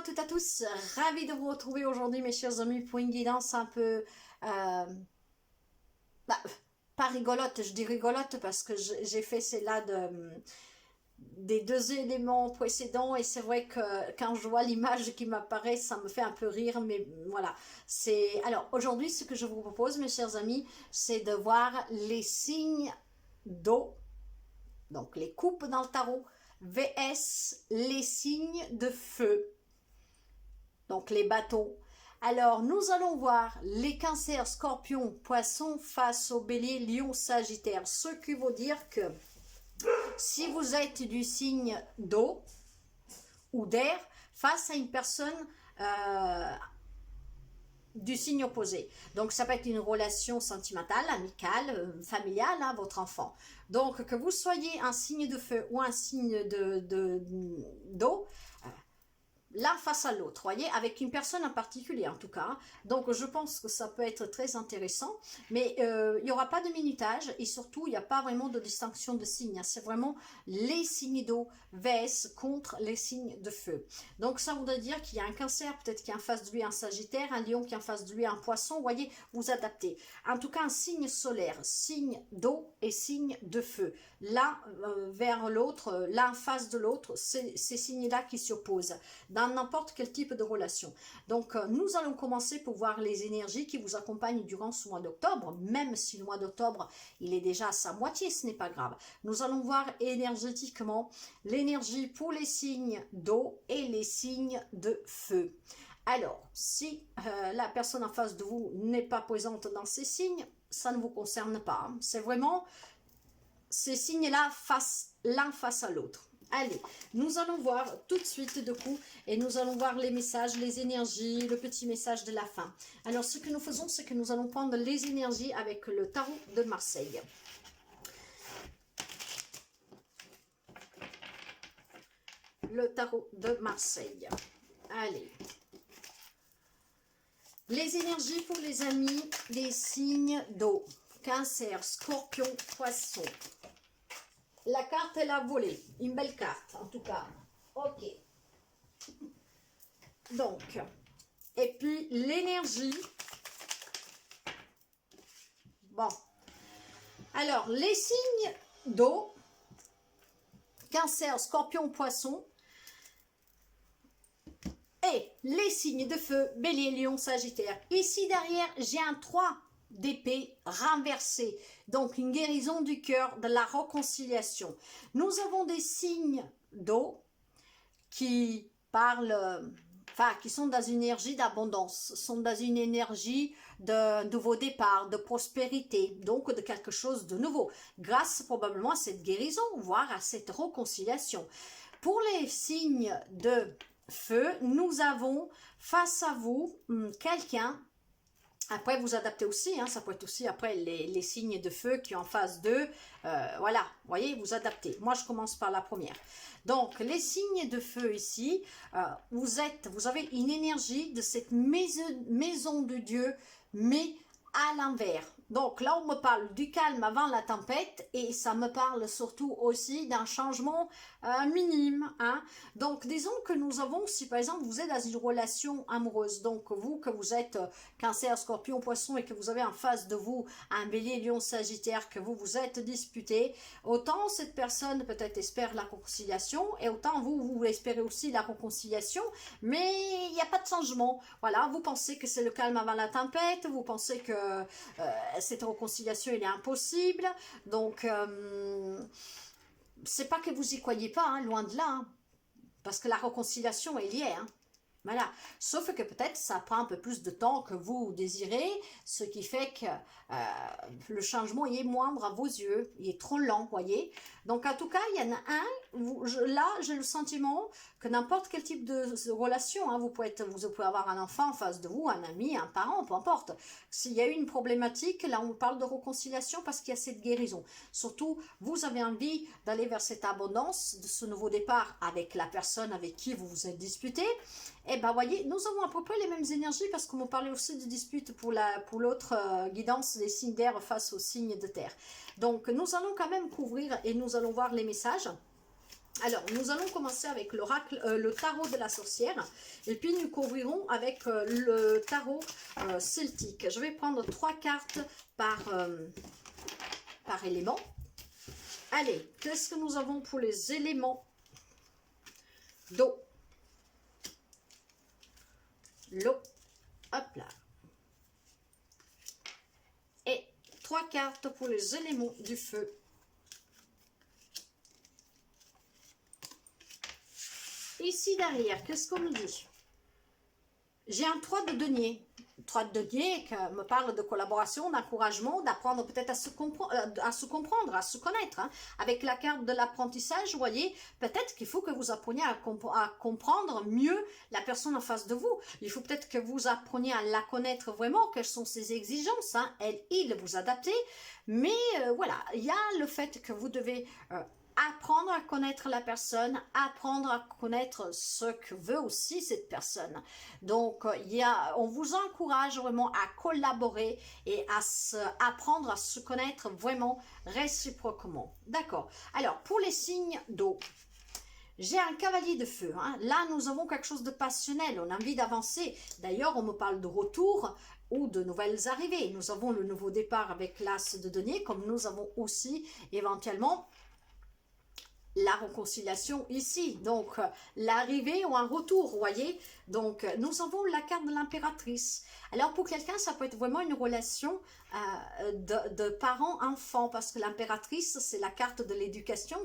toutes et à tous, ravi de vous retrouver aujourd'hui mes chers amis pour une guidance un peu, bah, pas rigolote, je dis rigolote parce que j'ai fait celle-là des deux éléments précédents et c'est vrai que quand je vois l'image qui m'apparaît, ça me fait un peu rire, mais voilà. Alors aujourd'hui, ce que je vous propose mes chers amis, c'est de voir les signes d'eau, donc les coupes dans le tarot, vs les signes de feu. Donc les bateaux. Alors nous allons voir les cancers, scorpions, poissons face au bélier, lion, sagittaire. Ce qui veut dire que si vous êtes du signe d'eau ou d'air face à une personne du signe opposé. Donc ça peut être une relation sentimentale, amicale, familiale, hein, votre enfant. Donc que vous soyez un signe de feu ou un signe d'eau, l'un face à l'autre, voyez, avec une personne en particulier en tout cas. Donc je pense que ça peut être très intéressant, mais il n'y aura pas de minutage et surtout il n'y a pas vraiment de distinction de signes. C'est vraiment les signes d'eau vs contre les signes de feu. Donc ça voudrait dire qu'il y a un cancer, peut-être qu'il y a en face de lui un sagittaire, un lion qui est en face de lui un poisson, vous voyez, vous adaptez. En tout cas un signe solaire, signe d'eau et signe de feu. L'un vers l'autre, l'un en face de l'autre, ces signes-là qui s'opposent dans n'importe quel type de relation. Donc nous allons commencer pour voir les énergies qui vous accompagnent durant ce mois d'octobre, même si le mois d'octobre il est déjà à sa moitié, ce n'est pas grave. Nous allons voir énergétiquement l'énergie pour les signes d'eau et les signes de feu. Alors, si la personne en face de vous n'est pas présente dans ces signes, ça ne vous concerne pas. C'est vraiment ces signes-là l'un face à l'autre. Allez, nous allons voir tout de suite de coup et nous allons voir les messages, les énergies, le petit message de la fin. Alors, ce que nous faisons, c'est que nous allons prendre les énergies avec le tarot de Marseille. Le tarot de Marseille. Allez. Les énergies pour les amis, les signes d'eau. Cancer, scorpion, poisson. La carte, elle a volé. Une belle carte, en tout cas. Ok. Donc, et puis l'énergie. Bon. Alors, les signes d'eau. Cancer, scorpion, poisson. Et les signes de feu, bélier, lion, sagittaire. Ici, derrière, j'ai un 3 d'épée renversée, donc une guérison du cœur, de la réconciliation. Nous avons des signes d'eau qui parlent, qui sont dans une énergie d'abondance, sont dans une énergie de nouveau départ, de prospérité, donc de quelque chose de nouveau, grâce probablement à cette guérison, voire à cette réconciliation. Pour les signes de feu, nous avons face à vous quelqu'un. Après, vous adaptez aussi, hein, ça peut être aussi après les signes de feu qui sont en phase 2. Voilà, vous voyez, vous adaptez. Moi, je commence par la première. Donc, les signes de feu ici, vous avez une énergie de cette maison de Dieu, mais à l'envers. Donc là, on me parle du calme avant la tempête et ça me parle surtout aussi d'un changement minime. Hein. Donc, disons que nous avons, si par exemple, vous êtes dans une relation amoureuse, donc vous, que vous êtes cancer, scorpion, poisson et que vous avez en face de vous un bélier, lion, sagittaire, que vous vous êtes disputé, autant cette personne peut-être espère la réconciliation et autant vous espérez aussi la réconciliation, mais il n'y a pas de changement. Voilà, vous pensez que c'est le calme avant la tempête, vous pensez que cette réconciliation elle est impossible, donc c'est pas que vous y croyez pas, hein, loin de là, hein, parce que la réconciliation elle y est, hein. Voilà, sauf que peut-être ça prend un peu plus de temps que vous désirez, ce qui fait que le changement il est moindre à vos yeux, il est trop lent, voyez. Donc en tout cas, il y en a un, là j'ai le sentiment que n'importe quel type de relation, hein, vous pouvez avoir un enfant en face de vous, un ami, un parent, peu importe. S'il y a eu une problématique, là on parle de réconciliation parce qu'il y a cette guérison. Surtout, vous avez envie d'aller vers cette abondance, de ce nouveau départ avec la personne avec qui vous vous êtes disputé. Et ben voyez, nous avons à peu près les mêmes énergies parce qu'on me parlait aussi de dispute pour l'autre guidance des signes d'air face aux signes de terre. Donc nous allons quand même couvrir et nous allons voir les messages. Alors, nous allons commencer avec l'oracle, le tarot de la sorcière, et puis nous couvrirons avec le tarot celtique. Je vais prendre 3 cartes par élément. Allez, qu'est-ce que nous avons pour les éléments d'eau? L'eau, hop là. Et 3 cartes pour les éléments du feu. Ici derrière, qu'est-ce qu'on nous dit? J'ai un 3 de denier. 3 de denier qui me parle de collaboration, d'encouragement, d'apprendre peut-être à se comprendre, à se connaître. Hein. Avec la carte de l'apprentissage, vous voyez, peut-être qu'il faut que vous appreniez à comprendre mieux la personne en face de vous. Il faut peut-être que vous appreniez à la connaître vraiment, quelles sont ses exigences, hein. Elle, il, vous adapter. Mais voilà, il y a le fait que vous devez... apprendre à connaître la personne, apprendre à connaître ce que veut aussi cette personne. Donc, on vous encourage vraiment à collaborer et à apprendre à se connaître vraiment réciproquement. D'accord. Alors, pour les signes d'eau, j'ai un cavalier de feu. Hein. Là, nous avons quelque chose de passionnel. On a envie d'avancer. D'ailleurs, on me parle de retour ou de nouvelles arrivées. Nous avons le nouveau départ avec l'as de denier, comme nous avons aussi éventuellement la réconciliation ici, donc l'arrivée ou un retour, vous voyez. Donc nous avons la carte de l'impératrice. Alors pour quelqu'un, ça peut être vraiment une relation de parents-enfants, parce que l'impératrice, c'est la carte de l'éducation,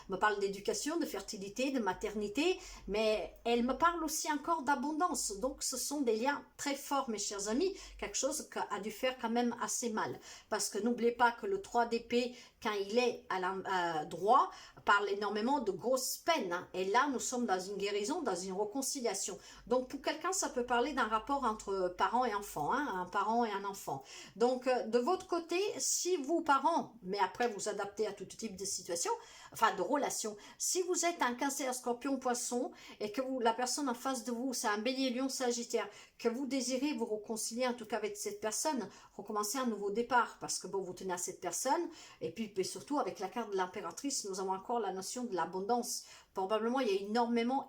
me parle d'éducation, de fertilité, de maternité, mais elle me parle aussi encore d'abondance. Donc ce sont des liens très forts, mes chers amis, quelque chose qui a dû faire quand même assez mal, parce que n'oubliez pas que le 3 d'épée, quand il est à droit, parle énormément de grosses peines, hein. Et là nous sommes dans une guérison, dans une réconciliation. Donc pour quelqu'un, ça peut parler d'un rapport entre parents et enfants, hein, un parent et un enfant. Donc de votre côté, si vous parents, mais après vous adaptez à tout type de situation, enfin de relation, si vous êtes un cancer, scorpion, poisson, et que la personne en face de vous, c'est un bélier, lion, sagittaire, que vous désirez vous réconcilier en tout cas avec cette personne, recommencer un nouveau départ, parce que bon, vous tenez à cette personne, et puis surtout avec la carte de l'impératrice, nous avons encore la notion de l'abondance. Probablement, il y a énormément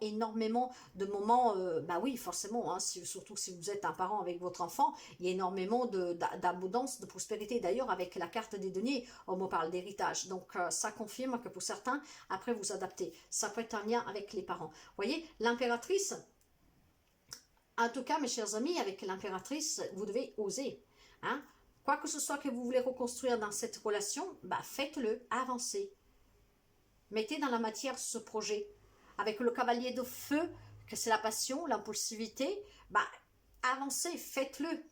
de moments, bah oui, forcément, hein, surtout si vous êtes un parent avec votre enfant, il y a énormément d'abondance, de prospérité. D'ailleurs, avec la carte des deniers, on me parle d'héritage. Donc, ça confirme que pour certains, après, vous adaptez. Ça peut être un lien avec les parents. Vous voyez, l'impératrice, en tout cas, mes chers amis, avec l'impératrice, vous devez oser. Hein. Quoi que ce soit que vous voulez reconstruire dans cette relation, bah, faites-le, avancez. Mettez dans la matière ce projet. Avec le cavalier de feu, que c'est la passion, l'impulsivité, bah, avancez, faites-le.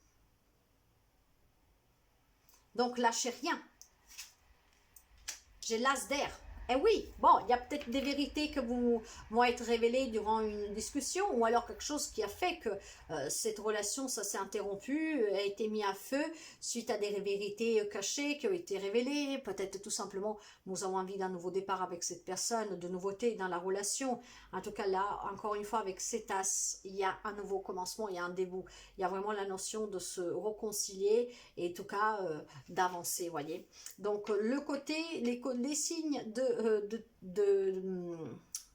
Donc, lâchez rien. J'ai l'as d'air. Eh oui, bon, il y a peut-être des vérités que vont être révélées durant une discussion, ou alors quelque chose qui a fait que cette relation, ça s'est interrompu, a été mis à feu suite à des vérités cachées qui ont été révélées. Peut-être tout simplement, nous avons envie d'un nouveau départ avec cette personne, de nouveautés dans la relation. En tout cas, là, encore une fois, avec cet as, il y a un nouveau commencement, il y a un début. Il y a vraiment la notion de se réconcilier et en tout cas d'avancer, voyez. Donc, le côté, les signes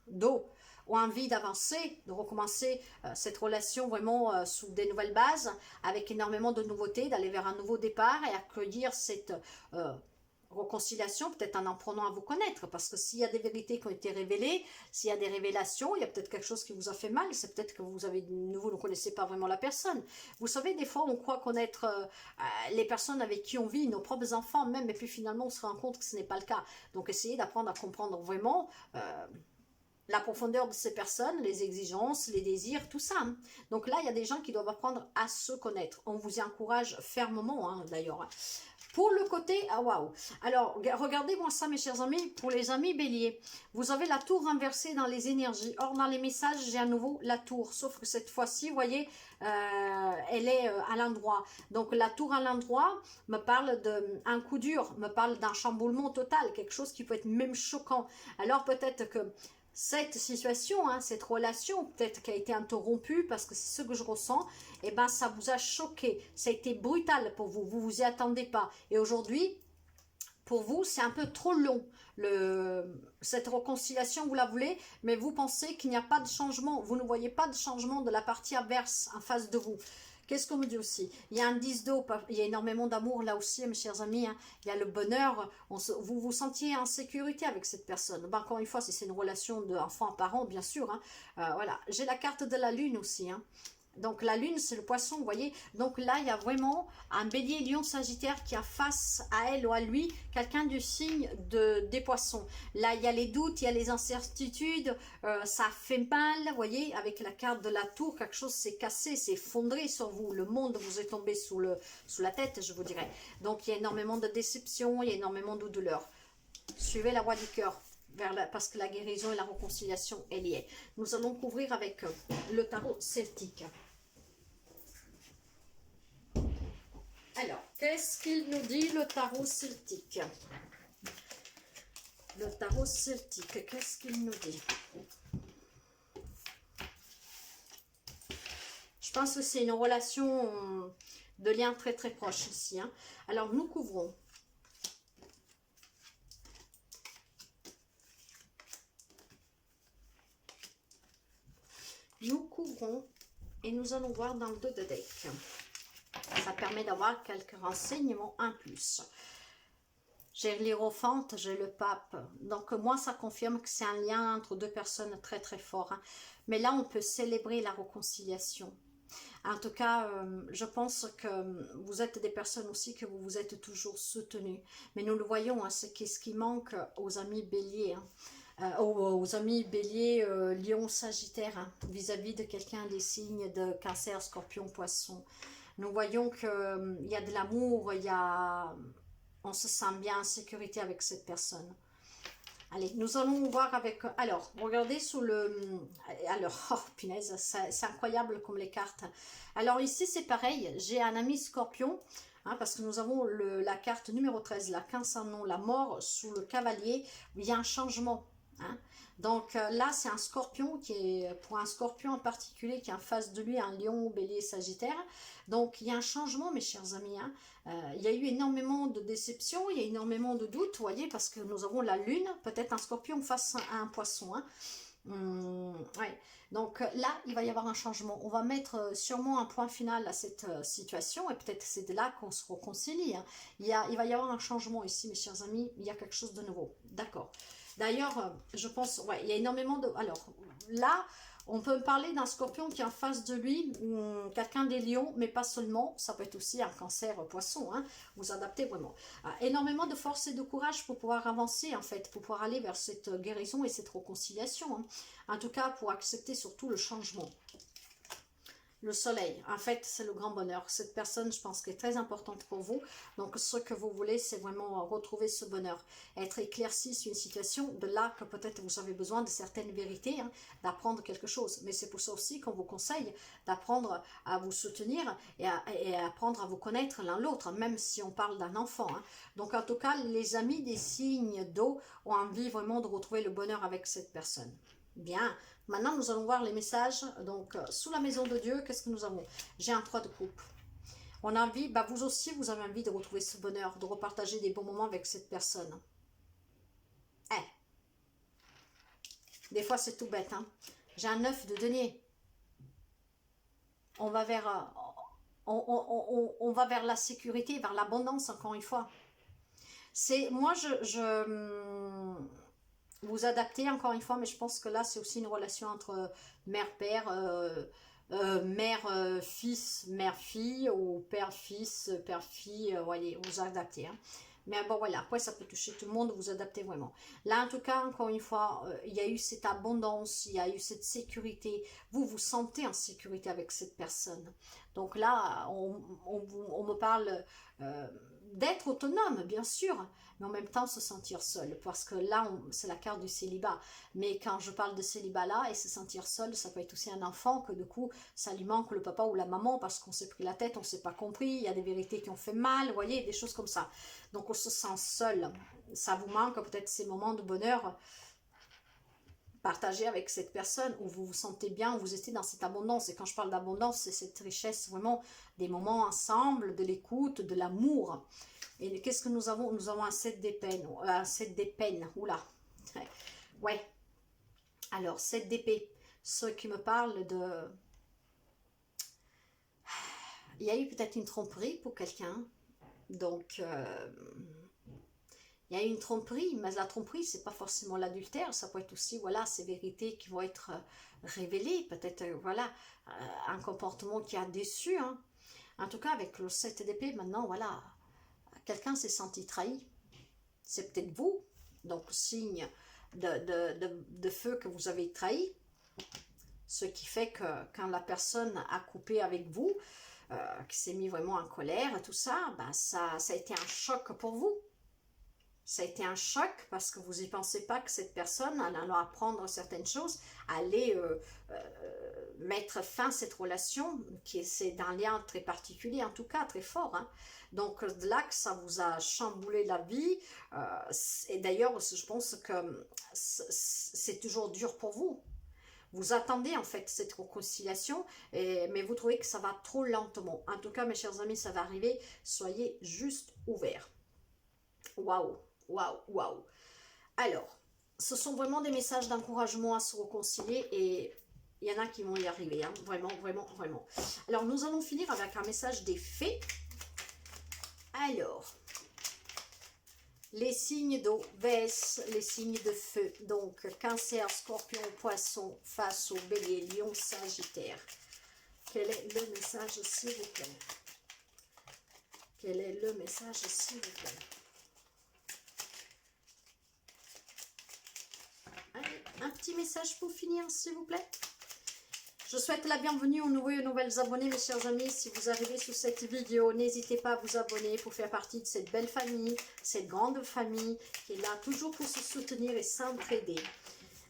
d'eau ont envie d'avancer, de recommencer cette relation vraiment sous des nouvelles bases, avec énormément de nouveautés, d'aller vers un nouveau départ et accueillir cette réconciliation, peut-être en prenant à vous connaître, parce que s'il y a des vérités qui ont été révélées, s'il y a des révélations, il y a peut-être quelque chose qui vous a fait mal, c'est peut-être que vous ne connaissez pas vraiment la personne. Vous savez, des fois, on croit connaître les personnes avec qui on vit, nos propres enfants même, et puis finalement, on se rend compte que ce n'est pas le cas. Donc, essayez d'apprendre à comprendre vraiment la profondeur de ces personnes, les exigences, les désirs, tout ça. Hein. Donc là, il y a des gens qui doivent apprendre à se connaître. On vous y encourage fermement, hein, d'ailleurs. Pour le côté, ah waouh, alors regardez-moi ça mes chers amis, pour les amis béliers, vous avez la tour renversée dans les énergies. Or dans les messages, j'ai à nouveau la tour, sauf que cette fois-ci, vous voyez, elle est à l'endroit. Donc la tour à l'endroit me parle d'un coup dur, me parle d'un chamboulement total, quelque chose qui peut être même choquant. Alors peut-être que cette situation, hein, cette relation peut-être qui a été interrompue, parce que c'est ce que je ressens, et ben ça vous a choqué, ça a été brutal pour vous, vous vous y attendez pas, et aujourd'hui pour vous c'est un peu trop long, cette réconciliation, vous la voulez, mais vous pensez qu'il n'y a pas de changement. Vous ne voyez pas de changement de la partie adverse en face de vous. Qu'est-ce qu'on me dit aussi? Il y a un 10 d'eau, il y a énormément d'amour là aussi, mes chers amis. Hein. Il y a le bonheur, vous vous sentiez en sécurité avec cette personne. Ben, encore une fois, si c'est une relation d'enfant à parent, bien sûr. Hein. Voilà. J'ai la carte de la lune aussi. Hein. Donc la lune, c'est le poisson, vous voyez. Donc là, il y a vraiment un bélier, lion, sagittaire qui a face à elle ou à lui quelqu'un du signe des poissons. Là, il y a les doutes, il y a les incertitudes, ça fait mal, vous voyez, avec la carte de la tour, quelque chose s'est cassé, s'est effondré sur vous. Le monde vous est tombé sous la tête, je vous dirais. Donc il y a énormément de déception, il y a énormément de douleur. Suivez la voie du cœur. Parce que la guérison et la réconciliation, elle y est. Nous allons couvrir avec le tarot celtique. Alors, qu'est-ce qu'il nous dit le tarot celtique? Le tarot celtique, qu'est-ce qu'il nous dit? Je pense que c'est une relation de lien très très proche ici. Hein. Alors, nous couvrons. Nous couvrons et nous allons voir dans le dos de deck. Ça permet d'avoir quelques renseignements en plus. J'ai l'Hiérophante, j'ai le pape. Donc moi, ça confirme que c'est un lien entre deux personnes très très fort. Hein. Mais là, on peut célébrer la réconciliation. En tout cas, je pense que vous êtes des personnes aussi que vous vous êtes toujours soutenues. Mais nous le voyons, hein, c'est ce qui manque aux amis béliers. Hein. Aux amis bélier, lion, sagittaire, vis-à-vis de quelqu'un des signes de cancer, scorpion, poisson. Nous voyons qu'il y a de l'amour, on se sent bien en sécurité avec cette personne. Allez, nous allons voir avec... Alors, regardez sous le... Alors, oh, punaise, c'est incroyable comme les cartes. Alors ici, c'est pareil, j'ai un ami scorpion, hein, parce que nous avons la carte numéro 13, la 15 en nom, la mort sous le cavalier, il y a un changement. Hein. Donc là, c'est un scorpion pour un scorpion en particulier qui est en face de lui, un lion, bélier, sagittaire. Donc il y a un changement, mes chers amis. Hein. Il y a eu énormément de déceptions, il y a énormément de doutes, vous voyez, parce que nous avons la lune, peut-être un scorpion face à un poisson. Hein. Ouais. Donc là, il va y avoir un changement. On va mettre sûrement un point final à cette situation et peut-être c'est de là qu'on se réconcilie. Hein. Il va y avoir un changement ici, mes chers amis. Il y a quelque chose de nouveau. D'accord. D'ailleurs, je pense, ouais, il y a énormément de... Alors là, on peut parler d'un scorpion qui est en face de lui, quelqu'un des lions, mais pas seulement, ça peut être aussi un cancer poisson, hein, vous adaptez vraiment. Énormément de force et de courage pour pouvoir avancer, en fait, pour pouvoir aller vers cette guérison et cette réconciliation. Hein. En tout cas, pour accepter surtout le changement. Le soleil, en fait, c'est le grand bonheur. Cette personne, je pense, qu'elle est très importante pour vous. Donc, ce que vous voulez, c'est vraiment retrouver ce bonheur. Être éclairci sur une situation, de là que peut-être vous avez besoin de certaines vérités, hein, d'apprendre quelque chose. Mais c'est pour ça aussi qu'on vous conseille d'apprendre à vous soutenir et apprendre à vous connaître l'un l'autre, même si on parle d'un enfant. Hein. Donc, en tout cas, les amis des signes d'eau ont envie vraiment de retrouver le bonheur avec cette personne. Bien, maintenant nous allons voir les messages. Donc, sous la maison de Dieu, qu'est-ce que nous avons? J'ai un 3 de coupe. On a envie, vous aussi, vous avez envie de retrouver ce bonheur, de repartager des bons moments avec cette personne. Des fois, c'est tout bête. Hein. J'ai un 9 de denier. On va vers, on va vers la sécurité, vers l'abondance, encore une fois. Moi, vous adaptez encore une fois, mais je pense que là, c'est aussi une relation entre mère-père, mère-fils, mère-fille, ou père-fils, père-fille, voyez, vous adaptez. Hein. Mais bon, voilà, après, ça peut toucher tout le monde, vous adaptez vraiment. Là, en tout cas, encore une fois, il y a eu cette abondance, il y a eu cette sécurité. Vous vous sentez en sécurité avec cette personne. Donc là, on me parle... d'être autonome, bien sûr, mais en même temps se sentir seul, parce que là, c'est la carte du célibat. Mais quand je parle de célibat là, et se sentir seul, ça peut être aussi un enfant, que du coup, ça lui manque le papa ou la maman, parce qu'on s'est pris la tête, on s'est pas compris, il y a des vérités qui ont fait mal, vous voyez, des choses comme ça. Donc on se sent seul, ça vous manque peut-être ces moments de bonheur, partager avec cette personne où vous vous sentez bien, où vous étiez dans cette abondance. Et quand je parle d'abondance, c'est cette richesse, vraiment des moments ensemble, de l'écoute, de l'amour. Et qu'est-ce que nous avons? Nous avons un 7 d'épée, un 7 d'épée, oula, ouais. Alors, 7 d'épée, ceux qui me parlent de... Il y a eu peut-être une tromperie pour quelqu'un, donc... il y a une tromperie, mais la tromperie, c'est pas forcément l'adultère, ça peut être aussi, voilà, ces vérités qui vont être révélées, peut-être, voilà, un comportement qui a déçu, hein. En tout cas, avec le 7 d'épée, maintenant, voilà, quelqu'un s'est senti trahi, c'est peut-être vous, donc signe de feu que vous avez trahi, ce qui fait que quand la personne a coupé avec vous, qui s'est mis vraiment en colère et tout ça, ben ça a été un choc pour vous. Ça a été un choc parce que vous n'y pensez pas que cette personne, en allant apprendre certaines choses, allait mettre fin à cette relation, c'est d'un lien très particulier, en tout cas très fort. Hein. Donc de là que ça vous a chamboulé la vie. Et d'ailleurs, je pense que c'est toujours dur pour vous. Vous attendez en fait cette réconciliation, mais vous trouvez que ça va trop lentement. En tout cas, mes chers amis, ça va arriver. Soyez juste ouverts. Waouh! Waouh, waouh. Alors, ce sont vraiment des messages d'encouragement à se réconcilier et il y en a qui vont y arriver, hein, vraiment, vraiment, vraiment. Alors, nous allons finir avec un message des fées. Alors, les signes d'eau baissent, les signes de feu. Donc, Cancer, Scorpion, Poisson, face au Bélier, Lion, Sagittaire. Quel est le message, s'il vous plaît? Quel est le message, s'il vous plaît? Allez, un petit message pour finir, s'il vous plaît. Je souhaite la bienvenue aux nouveaux et aux nouvelles abonnés, mes chers amis. Si vous arrivez sur cette vidéo, n'hésitez pas à vous abonner pour faire partie de cette belle famille, cette grande famille qui est là toujours pour se soutenir et s'entraider.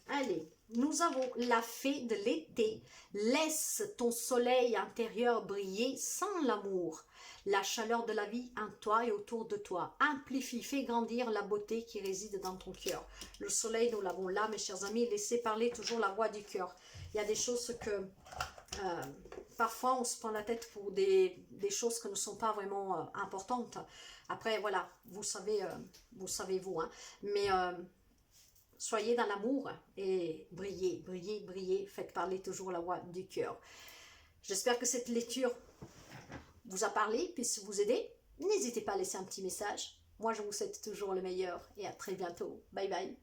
Allez, nous avons la fée de l'été. Laisse ton soleil intérieur briller sans l'amour. La chaleur de la vie en toi et autour de toi. Amplifie, fais grandir la beauté qui réside dans ton cœur. Le soleil, nous l'avons là, mes chers amis. Laissez parler toujours la voix du cœur. Il y a des choses que parfois on se prend la tête pour des choses qui ne sont pas vraiment importantes. Après, voilà, vous savez vous. Hein. Mais soyez dans l'amour et brillez, brillez, brillez. Faites parler toujours la voix du cœur. J'espère que cette lecture vous a parlé, puisse vous aider. N'hésitez pas à laisser un petit message. Moi, je vous souhaite toujours le meilleur et à très bientôt. Bye bye.